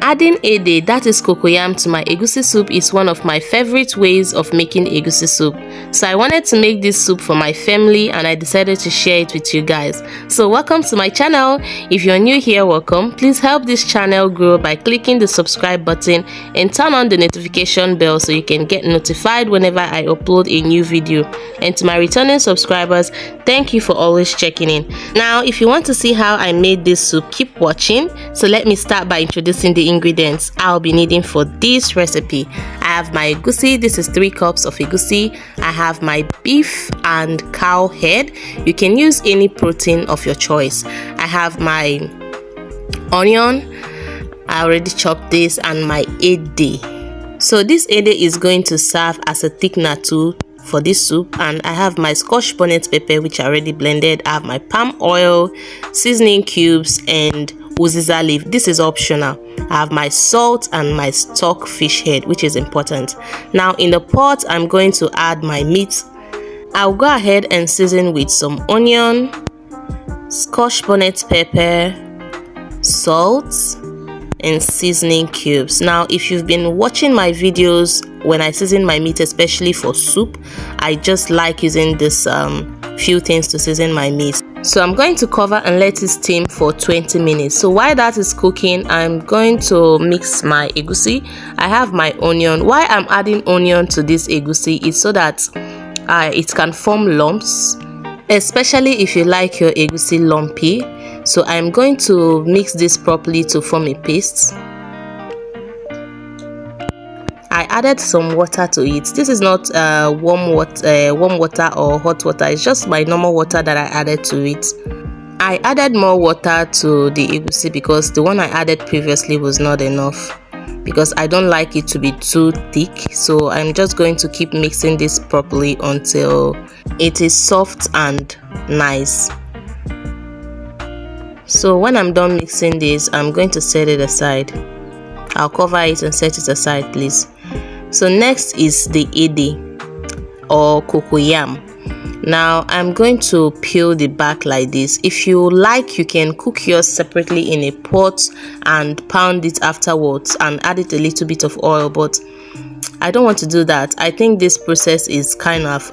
Adding ede, that is cocoyam, to my egusi soup is one of my favorite ways of making egusi soup. So I wanted to make this soup for my family and I decided to share it with you guys. So welcome to my channel. If you're new here, welcome. Please help this channel grow by clicking the subscribe button and turn on the notification bell so you can get notified whenever I upload a new video. And to my returning subscribers, thank you for always checking in. Now, if you want to see how I made this soup, keep watching. So let me start by introducing the ingredients I'll be needing for this recipe. I have my egusi. This is 3 cups of egusi. I have my beef and cow head. You can use any protein of your choice. I have my onion. I already chopped this, and my ede. So this ede is going to serve as a thickener too for this soup. And I have my Scotch bonnet pepper, which I already blended. I have my palm oil, seasoning cubes, and Uziza leaf. This is optional. I have my salt and my stock fish head, which is important. Now in the pot, I'm going to add my meat. I'll go ahead and season with some onion, Scotch bonnet pepper, salt, and seasoning cubes. Now if you've been watching my videos when I season my meat, especially for soup, I just like using this few things to season my meat. So I'm going to cover and let it steam for 20 minutes. So while that is cooking, I'm going to mix my egusi. I have my onion. Why I'm adding onion to this egusi is so that it can form lumps, especially if you like your egusi lumpy. So I'm going to mix this properly to form a paste. I added some water to it. This is not warm water or hot water. It's just my normal water that I added to it. I added more water to the egusi because the one I added previously was not enough, because I don't like it to be too thick. So I'm just going to keep mixing this properly until it is soft and nice. So when I'm done mixing this, I'm going to set it aside. I'll cover it and set it aside, please. So next is the ede or cocoyam. Now I'm going to peel the back like this. If you like, you can cook yours separately in a pot and pound it afterwards and add it a little bit of oil, but I don't want to do that. I think this process is kind of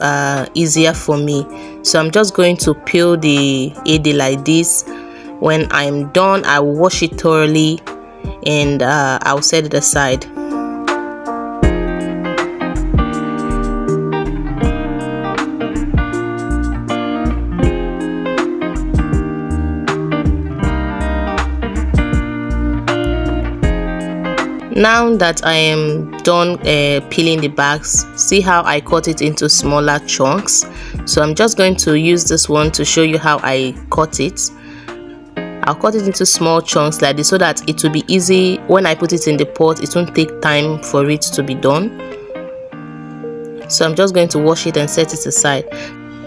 easier for me. So I'm just going to peel the ede like this. When I'm done, I will wash it thoroughly and I'll set it aside. Now that I am done peeling the bags, see how I cut it into smaller chunks. So I'm just going to use this one to show you how I cut it. I'll cut it into small chunks like this so that it will be easy when I put it in the pot. It won't take time for it to be done. So I'm just going to wash it and set it aside.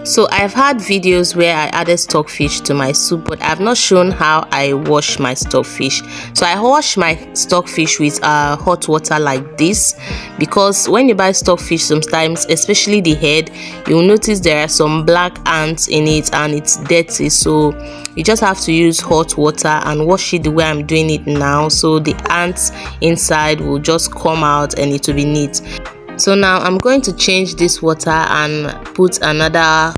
So I've had videos where I added stockfish to my soup, but I've not shown how I wash my stockfish. So I wash my stockfish with hot water like this, because when you buy stockfish, sometimes, especially the head, you'll notice there are some black ants in it and it's dirty. So you just have to use hot water and wash it the way I'm doing it now, so the ants inside will just come out and it will be neat. So now I'm going to change this water and put another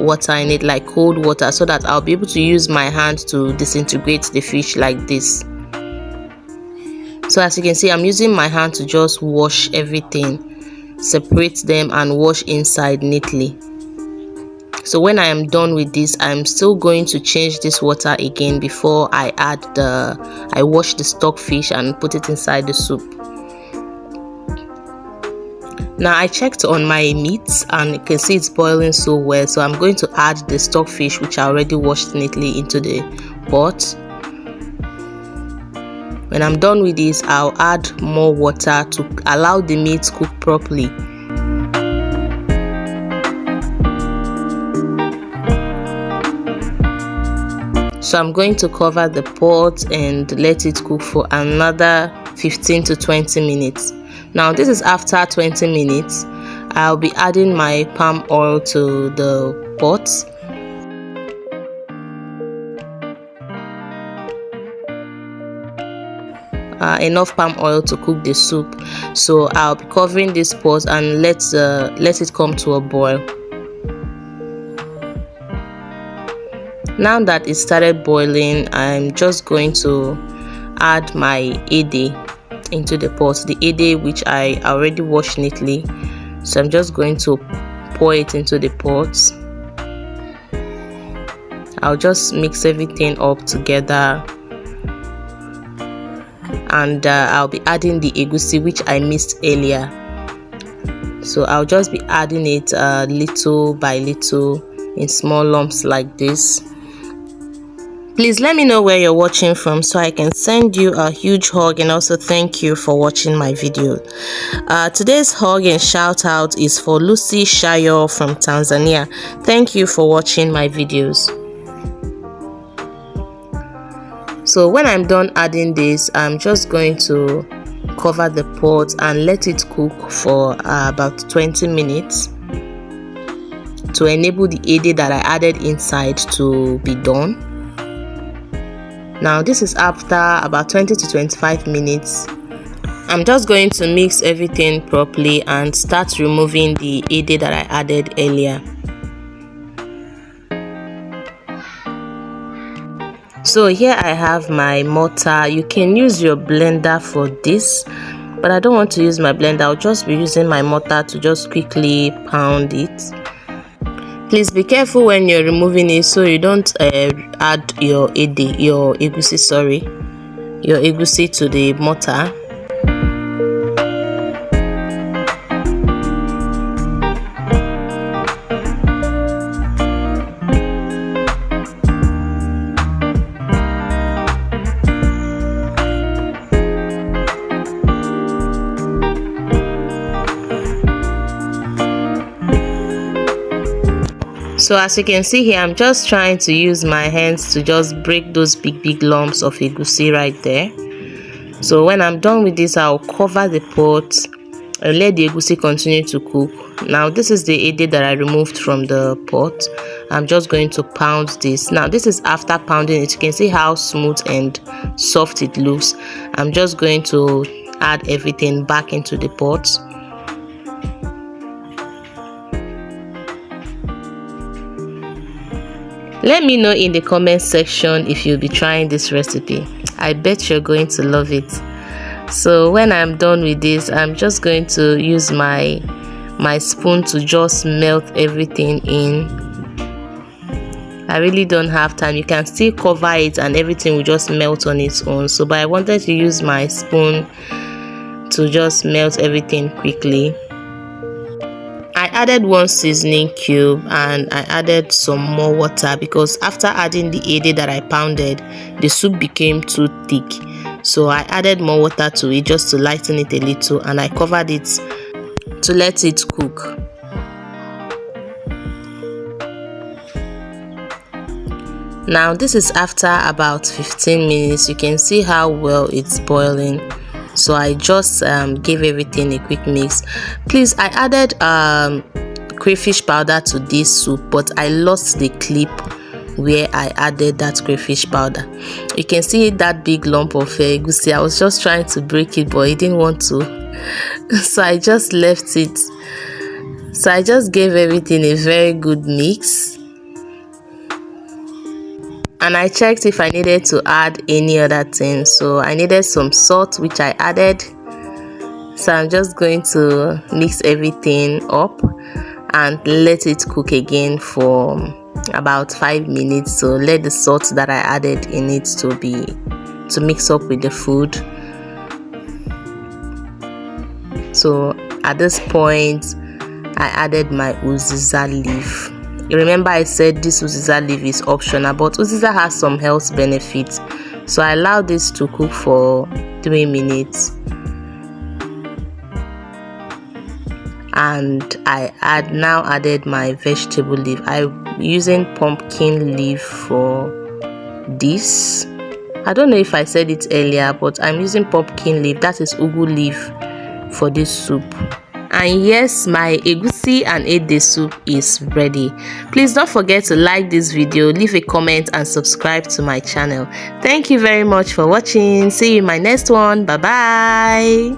water in it, like cold water, so that I'll be able to use my hand to disintegrate the fish like this. So as you can see, I'm using my hand to just wash everything, separate them and wash inside neatly. So when I am done with this, I'm still going to change this water again before I wash the stockfish and put it inside the soup. Now I checked on my meat and you can see it's boiling so well, so I'm going to add the stockfish, which I already washed neatly, into the pot. When I'm done with this, I'll add more water to allow the meat to cook properly. So I'm going to cover the pot and let it cook for another 15 to 20 minutes. Now this is after 20 minutes. I'll be adding my palm oil to the pot. enough palm oil to cook the soup. So I'll be covering this pot and let it come to a boil. Now that it started boiling, I'm just going to add my ede into the pot, the ede which I already washed neatly. So I'm just going to pour it into the pot. I'll just mix everything up together, and I'll be adding the egusi which I mixed earlier. So I'll just be adding it little by little in small lumps like this. Please let me know where you're watching from so I can send you a huge hug and also thank you for watching my video. Today's hug and shout out is for Lucy Shayo from Tanzania. Thank you for watching my videos. So when I'm done adding this, I'm just going to cover the pot and let it cook for about 20 minutes to enable the ede that I added inside to be done. Now this is after about 20 to 25 minutes. I'm just going to mix everything properly and start removing the ede that I added earlier. So here I have my mortar. You can use your blender for this, but I don't want to use my blender. I'll just be using my mortar to just quickly pound it. Please be careful when you're removing it so you don't add your egusi to the mortar. So as you can see here, I'm just trying to use my hands to just break those big lumps of egusi right there. So when I'm done with this, I'll cover the pot and let the egusi continue to cook. Now this is the ede that I removed from the pot. I'm just going to pound this. Now this is after pounding it. You can see how smooth and soft it looks. I'm just going to add everything back into the pot. Let me know in the comment section if you'll be trying this recipe. I bet you're going to love it. So when I'm done with this, I'm just going to use my spoon to just melt everything in. I really don't have time. You can still cover it and everything will just melt on its own. So but I wanted to use my spoon to just melt everything quickly. I added 1 seasoning cube and I added some more water because after adding the ede that I pounded, the soup became too thick. So I added more water to it just to lighten it a little, and I covered it to let it cook. Now this is after about 15 minutes. You can see how well it's boiling. So I just gave everything a quick mix. Please, I added crayfish powder to this soup, but I lost the clip where I added that crayfish powder. You can see that big lump of egusi. I was just trying to break it, but it didn't want to. So I just left it. So I just gave everything a very good mix. And I checked if I needed to add any other thing. So I needed some salt, which I added. So I'm just going to mix everything up and let it cook again for about 5 minutes. So let the salt that I added in it to mix up with the food. So at this point, I added my uziza leaf. Remember I said this uziza leaf is optional, but uziza has some health benefits. So I allowed this to cook for 3 minutes. And I now added my vegetable leaf. I'm using pumpkin leaf for this. I don't know if I said it earlier, but I'm using pumpkin leaf. That is ugu leaf for this soup. And yes, my egusi and ede soup is ready. Please don't forget to like this video, leave a comment and subscribe to my channel. Thank you very much for watching. See you in my next one. Bye bye.